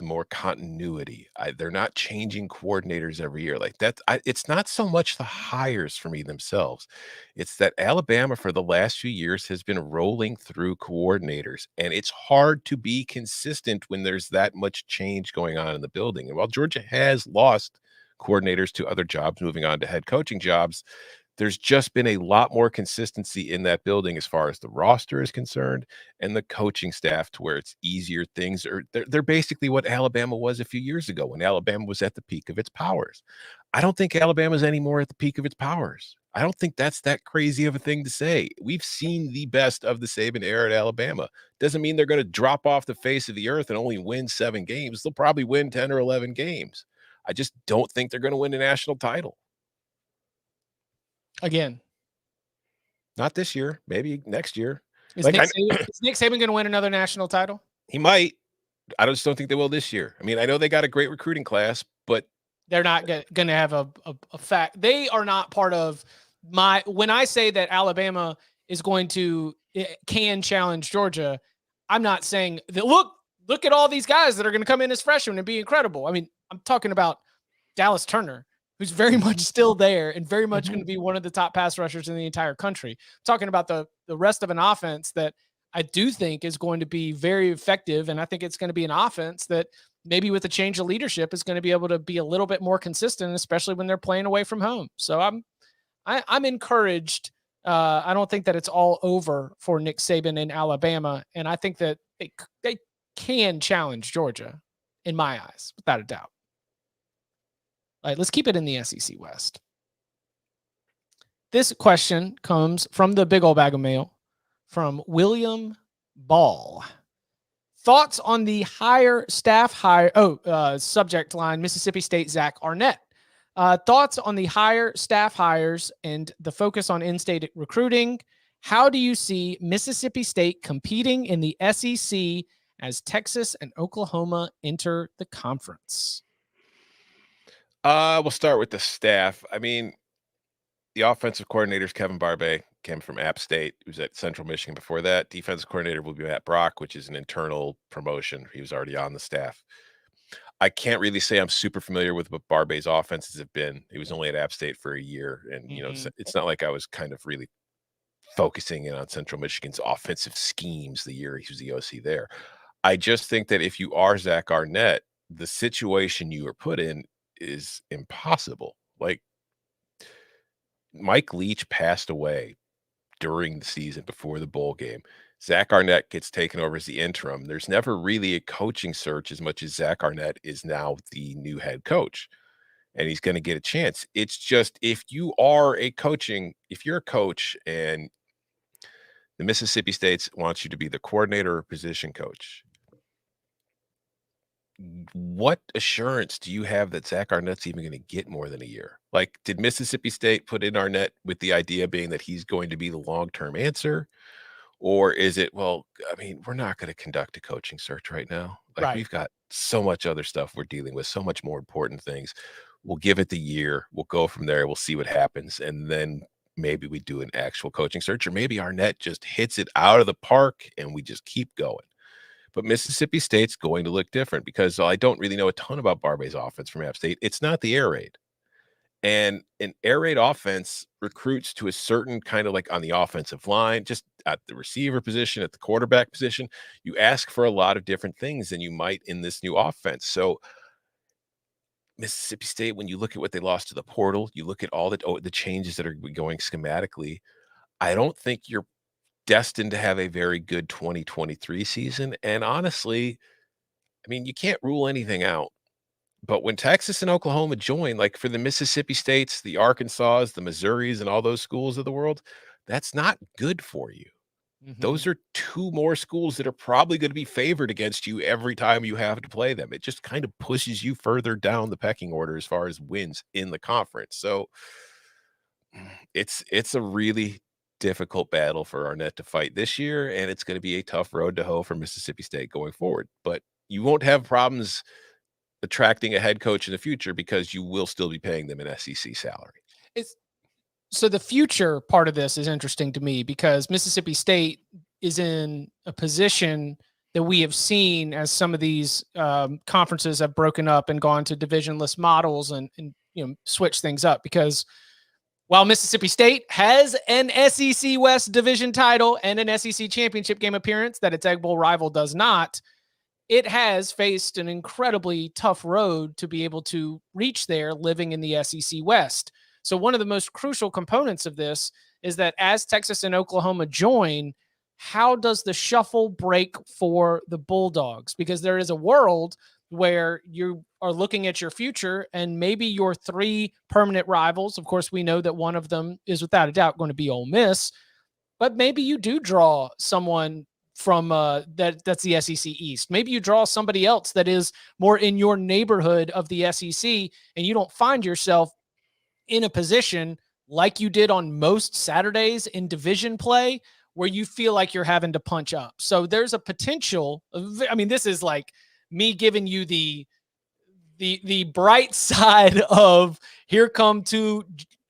more continuity. They're not changing coordinators every year like that. It's not so much the hires for me themselves. It's that Alabama for the last few years has been rolling through coordinators, and it's hard to be consistent when there's that much change going on in the building. And while Georgia has lost coordinators to other jobs, moving on to head coaching jobs, there's just been a lot more consistency in that building as far as the roster is concerned and the coaching staff to where it's easier. Things are they're basically what Alabama was a few years ago when Alabama was at the peak of its powers. I don't think Alabama's anymore at the peak of its powers. I don't think that's that crazy of a thing to say. We've seen the best of the Saban era at Alabama. Doesn't mean they're going to drop off the face of the earth and only win 7 games. They'll probably win 10 or 11 games. I just don't think they're going to win a national title. Again, not this year, maybe next year. Is Nick Saban going to win another national title? He might. I just don't think they will this year. I mean, I know they got a great recruiting class, but they're not going to have a fact. They are not part of when I say that Alabama is can challenge Georgia, I'm not saying that, look at all these guys that are going to come in as freshmen and be incredible. I mean, I'm talking about Dallas Turner, who's very much still there and very much going to be one of the top pass rushers in the entire country. Talking about the rest of an offense that I do think is going to be very effective, and I think it's going to be an offense that maybe with a change of leadership is going to be able to be a little bit more consistent, especially when they're playing away from home. So I'm encouraged. I don't think that it's all over for Nick Saban in Alabama, and I think that they can challenge Georgia in my eyes, without a doubt. All right, let's keep it in the SEC West. This question comes from the big old bag of mail from William Ball. Thoughts on the subject line, Mississippi State, Zach Arnett. Thoughts on the higher staff hires and the focus on in-state recruiting. How do you see Mississippi State competing in the SEC as Texas and Oklahoma enter the conference? We'll start with the staff. I mean, the offensive coordinator is Kevin Barbay, came from App State. He was at Central Michigan before that. Defensive coordinator will be Matt Brock, which is an internal promotion. He was already on the staff. I can't really say I'm super familiar with what Barbay's offenses have been. He was only at App State for a year. And, it's not like I was kind of really focusing in on Central Michigan's offensive schemes the year he was the OC there. I just think that if you are Zach Arnett, the situation you are put in is impossible. Like, Mike Leach passed away during the season before the bowl game. Zach Arnett gets taken over as the interim. There's never really a coaching search as much as Zach Arnett is now the new head coach, and he's going to get a chance. It's just if you're a coach and the Mississippi State wants you to be the coordinator or position coach, what assurance do you have that Zach Arnett's even going to get more than a year? Like, did Mississippi State put in Arnett with the idea being that he's going to be the long-term answer? Or is it, well, I mean, we're not going to conduct a coaching search right now. Like, We've got so much other stuff we're dealing with, so much more important things. We'll give it the year. We'll go from there. We'll see what happens. And then maybe we do an actual coaching search, or maybe Arnett just hits it out of the park and we just keep going. But Mississippi State's going to look different because I don't really know a ton about Barbay's offense from App State. It's not the air raid. And an air raid offense recruits to a certain kind of like on the offensive line, just at the receiver position, at the quarterback position. You ask for a lot of different things than you might in this new offense. So Mississippi State, when you look at what they lost to the portal, you look at all the changes that are going schematically, I don't think you're destined to have a very good 2023 season. And honestly, I mean, you can't rule anything out. But when Texas and Oklahoma join, like for the Mississippi States, the Arkansas, the Missouris, and all those schools of the world, that's not good for you. Those are two more schools that are probably going to be favored against you every time you have to play them. It just kind of pushes you further down the pecking order as far as wins in the conference. So it's a really difficult battle for Arnett to fight this year, and it's going to be a tough road to hoe for Mississippi State going forward. But you won't have problems attracting a head coach in the future because you will still be paying them an SEC salary. So the future part of this is interesting to me because Mississippi State is in a position that we have seen as some of these conferences have broken up and gone to divisionless models and switch things up. Because while Mississippi State has an SEC West division title and an SEC championship game appearance that its Egg Bowl rival does not, it has faced an incredibly tough road to be able to reach there living in the SEC West. So one of the most crucial components of this is that as Texas and Oklahoma join, how does the shuffle break for the Bulldogs? Because there is a world where you are looking at your future and maybe your three permanent rivals. Of course, we know that one of them is without a doubt going to be Ole Miss, but maybe you do draw someone from that's the SEC East. Maybe you draw somebody else that is more in your neighborhood of the SEC, and you don't find yourself in a position like you did on most Saturdays in division play where you feel like you're having to punch up. So there's a potential. I mean, this is like me giving you the bright side of here come two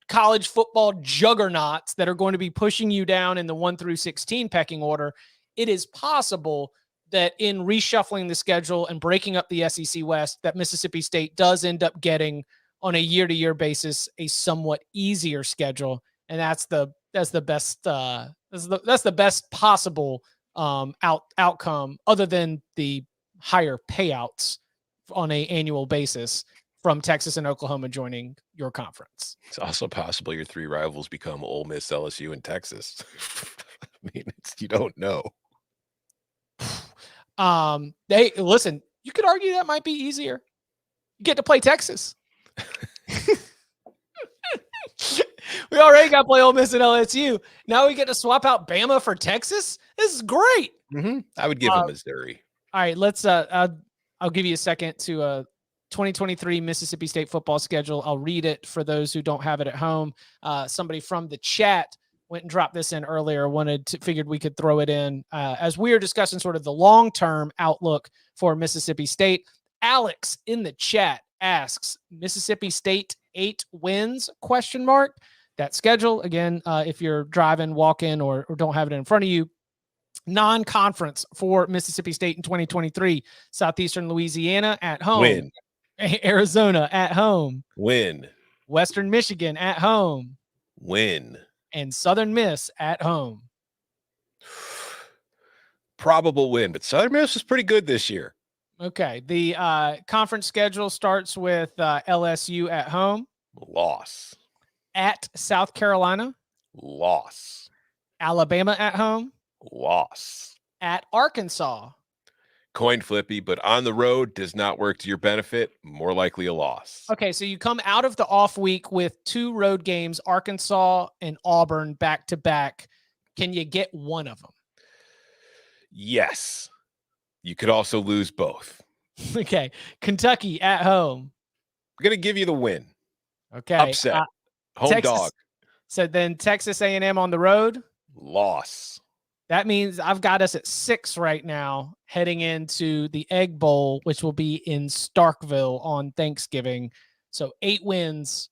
college football juggernauts that are going to be pushing you down in the 1 through 16 pecking order. It is possible that in reshuffling the schedule and breaking up the SEC West, that Mississippi State does end up getting on a year-to-year basis a somewhat easier schedule, and that's the best possible outcome, other than the higher payouts on an annual basis from Texas and Oklahoma joining your conference. It's also possible your three rivals become Ole Miss, LSU, and Texas. I mean, you don't know. Listen, you could argue that might be easier. You get to play Texas. We already got to play Ole Miss and LSU. Now we get to swap out Bama for Texas. This is great. I would give them Missouri. All right, let's. I'll give you a second to 2023 Mississippi State football schedule. I'll read it for those who don't have it at home. Somebody from the chat went and dropped this in earlier. Figured we could throw it in as we are discussing sort of the long-term outlook for Mississippi State. Alex in the chat asks, Mississippi State 8 wins, ? That schedule, again, if you're driving, walking, or don't have it in front of you, non-conference for Mississippi State in 2023, Southeastern Louisiana at home. Win. Arizona at home. Win. Western Michigan at home. Win. And Southern Miss at home. Probable win, but Southern Miss is pretty good this year. Okay. The conference schedule starts with LSU at home. Loss. At South Carolina. Loss. Alabama at home. Loss. At Arkansas. Coin flippy, but on the road does not work to your benefit. More likely a loss. Okay, so you come out of the off week with 2 road games, Arkansas and Auburn back to back. Can you get one of them? Yes. You could also lose both. Okay. Kentucky at home. I'm going to give you the win. Okay. Upset. Home Texas, dog. So then Texas A&M on the road. Loss. That means I've got us at 6 right now heading into the Egg Bowl, which will be in Starkville on Thanksgiving. So 8 wins,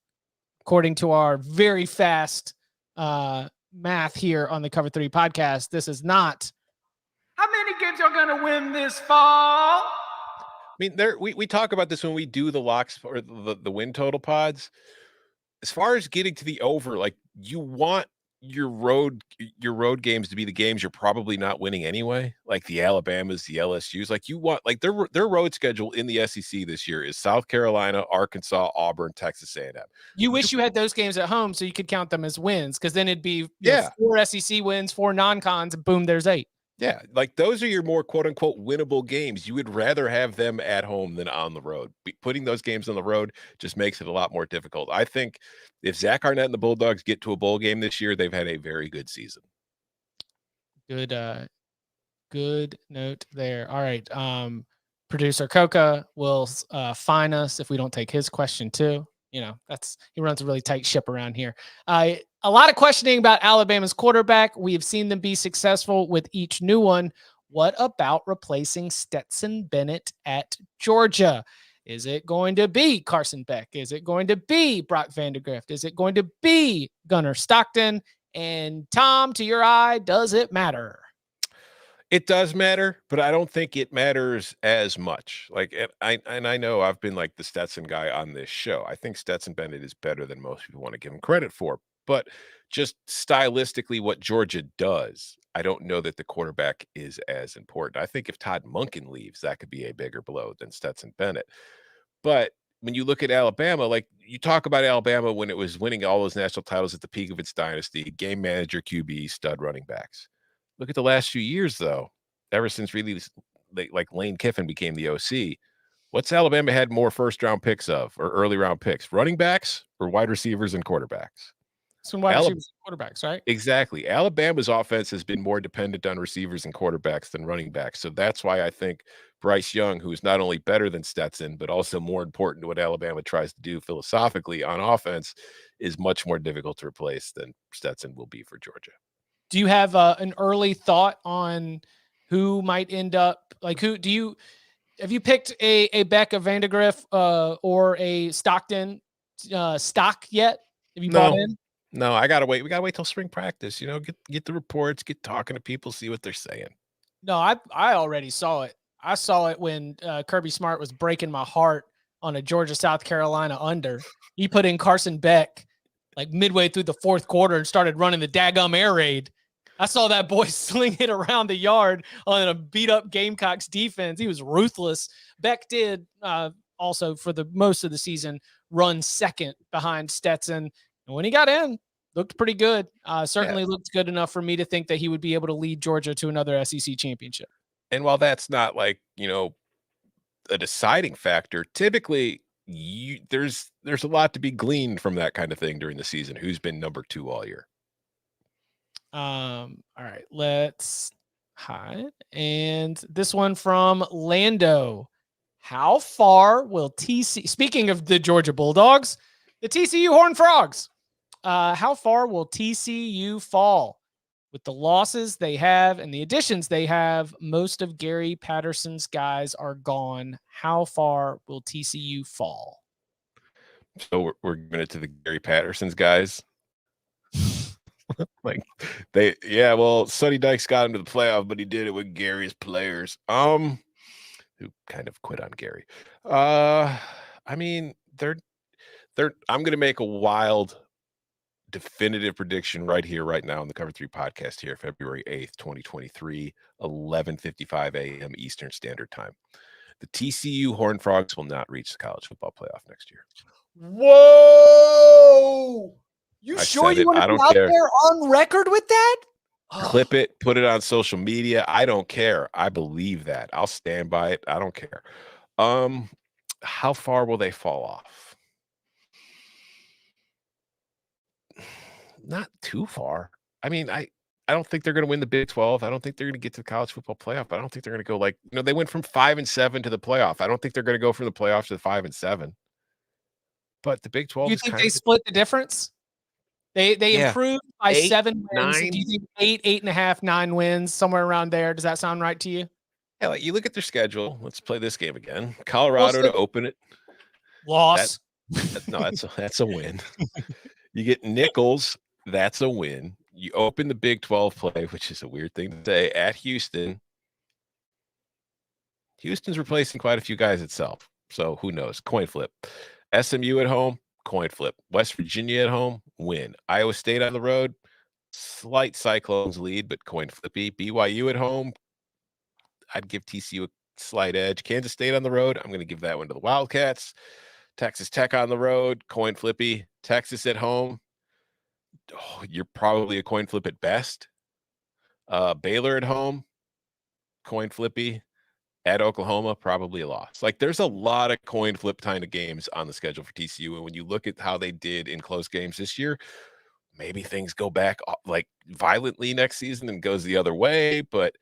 according to our very fast math here on the Cover 3 podcast. This is not how many games are going to win this fall. I mean, we talk about this when we do the locks or the win total pods. As far as getting to the over, like you want your road games to be the games you're probably not winning anyway, like the Alabamas, the LSUs. Like you want, like their road schedule in the SEC this year is South Carolina, Arkansas, Auburn, Texas A&M. You wish you had those games at home so you could count them as wins, because then it'd be 4 SEC wins, 4 non-cons, and boom, there's 8. Yeah, like those are your more quote-unquote winnable games. You would rather have them at home than on the road. Putting those games on the road just makes it a lot more difficult. I think if Zach Arnett and the Bulldogs get to a bowl game this year, they've had a very good season. Good note there. All right. Producer Coca will fine us if we don't take his question too. You know, he runs a really tight ship around here. A lot of questioning about Alabama's quarterback. We have seen them be successful with each new one. What about replacing Stetson Bennett at Georgia? Is it going to be Carson Beck? Is it going to be Brock Vandagrift? Is it going to be Gunnar Stockton? And Tom, to your eye, does it matter? It does matter, but I don't think it matters as much. Like, I know I've been like the Stetson guy on this show. I think Stetson Bennett is better than most people want to give him credit for, but just stylistically what Georgia does, I don't know that the quarterback is as important. I think if Todd Monken leaves, that could be a bigger blow than Stetson Bennett. But when you look at Alabama, like you talk about Alabama when it was winning all those national titles at the peak of its dynasty, game manager, QB, stud running backs. Look at the last few years, though. Ever since really like Lane Kiffin became the OC, what's Alabama had more first-round picks of or early-round picks? Running backs or wide receivers and quarterbacks? Some wide receivers and quarterbacks, right? Exactly. Alabama's offense has been more dependent on receivers and quarterbacks than running backs. So that's why I think Bryce Young, who's not only better than Stetson, but also more important to what Alabama tries to do philosophically on offense, is much more difficult to replace than Stetson will be for Georgia. Do you have an early thought on who might end up, like have you picked a Beck, a Vandagrift, or a Stockton stock yet? Have you bought in? No, I gotta wait. We gotta wait till spring practice. You know, get the reports, get talking to people, see what they're saying. No, I already saw it. I saw it when Kirby Smart was breaking my heart on a Georgia South Carolina under. He put in Carson Beck like midway through the 4th quarter and started running the daggum air raid. I saw that boy sling it around the yard on a beat-up Gamecocks defense. He was ruthless. Beck did also, for the most of the season, run second behind Stetson. And when he got in, looked pretty good. Certainly looked good enough for me to think that he would be able to lead Georgia to another SEC championship. And while that's not like, a deciding factor, typically there's a lot to be gleaned from that kind of thing during the season. Who's been number 2 all year? All right, let's hide. And this one from Lando. How far will speaking of the Georgia Bulldogs, the TCU Horned Frogs, how far will TCU fall with the losses they have and the additions they have? Most of Gary Patterson's guys are gone. How far will TCU fall? So we're giving it to the Gary Patterson's guys. Sonny Dykes got him to the playoff, but he did it with Gary's players. Who kind of quit on Gary. I mean, I'm going to make a wild, definitive prediction right here, right now on the Cover 3 podcast here, February 8th, 2023, 11:55 a.m. Eastern Standard Time. The TCU Horned Frogs will not reach the college football playoff next year. Whoa! You sure you want to be out there on record with that? Clip it, put it on social media. I don't care. I believe that. I'll stand by it. I don't care. How far will they fall off? Not too far. I mean, I don't think they're going to win the Big 12. I don't think they're going to get to the college football playoff. I don't think they're going to go they went from 5-7 to the playoff. I don't think they're going to go from the playoff to the 5-7. But the Big 12. You think they split the difference? They improved by 7 wins. Do you think 8.5, 9 wins, somewhere around there? Does that sound right to you? Yeah, like you look at their schedule. Let's play this game again. Colorado to open it. Loss. That's a win. You get Nichols, That's a win. You open the Big 12 play, which is a weird thing to say, at Houston. Houston's replacing quite a few guys itself. So who knows? Coin flip. SMU at home, coin flip. West Virginia at home, win. Iowa State on the road, slight Cyclones lead, but coin flippy. BYU at home, I'd give TCU a slight edge. Kansas State on the road, I'm going to give that one to the Wildcats. Texas Tech on the road, coin flippy. Texas at home, you're probably a coin flip at best. Baylor at home, coin flippy. At Oklahoma, probably a loss. Like, there's a lot of coin flip kind of games on the schedule for TCU. And when you look at how they did in close games this year, maybe things go back like violently next season and goes the other way. But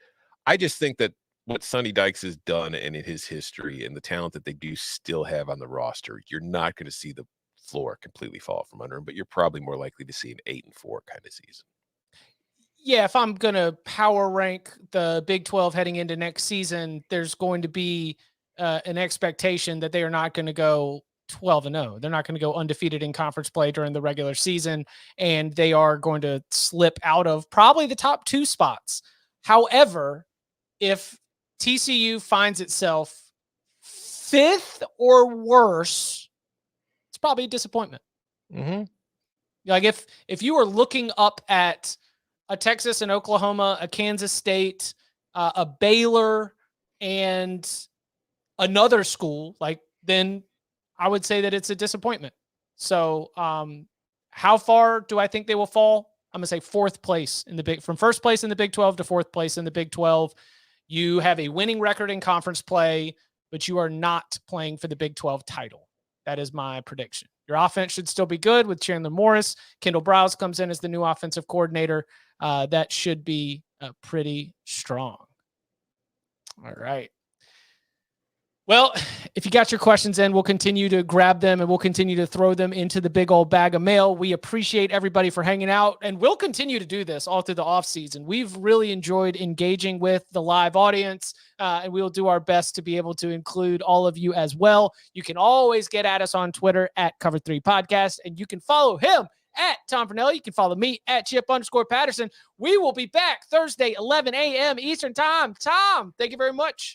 I just think that what Sonny Dykes has done and in his history and the talent that they do still have on the roster, you're not going to see the floor completely fall from under him, but you're probably more likely to see an 8-4 kind of season. Yeah, if I'm going to power rank the Big 12 heading into next season, there's going to be an expectation that they are not going to go 12-0. They're not going to go undefeated in conference play during the regular season, and they are going to slip out of probably the top 2 spots. However, if TCU finds itself 5th or worse, it's probably a disappointment. Mm-hmm. Like if you were looking up at a Texas and Oklahoma, a Kansas State, a Baylor, and another school, like, then I would say that it's a disappointment. So how far do I think they will fall? I'm going to say 4th place from first place in the Big 12 to 4th place in the Big 12. You have a winning record in conference play, but you are not playing for the Big 12 title. That is my prediction. Your offense should still be good with Chandler Morris. Kendall Browse comes in as the new offensive coordinator. That should be pretty strong. All right. Well, if you got your questions in, we'll continue to grab them and we'll continue to throw them into the big old bag of mail. We appreciate everybody for hanging out, and we'll continue to do this all through the off season. We've really enjoyed engaging with the live audience, and we'll do our best to be able to include all of you as well. You can always get at us on Twitter at Cover3Podcast, and you can follow him at Tom Fernelli. You can follow me at Chip_Patterson. We will be back Thursday, 11 a.m. Eastern time. Tom, thank you very much.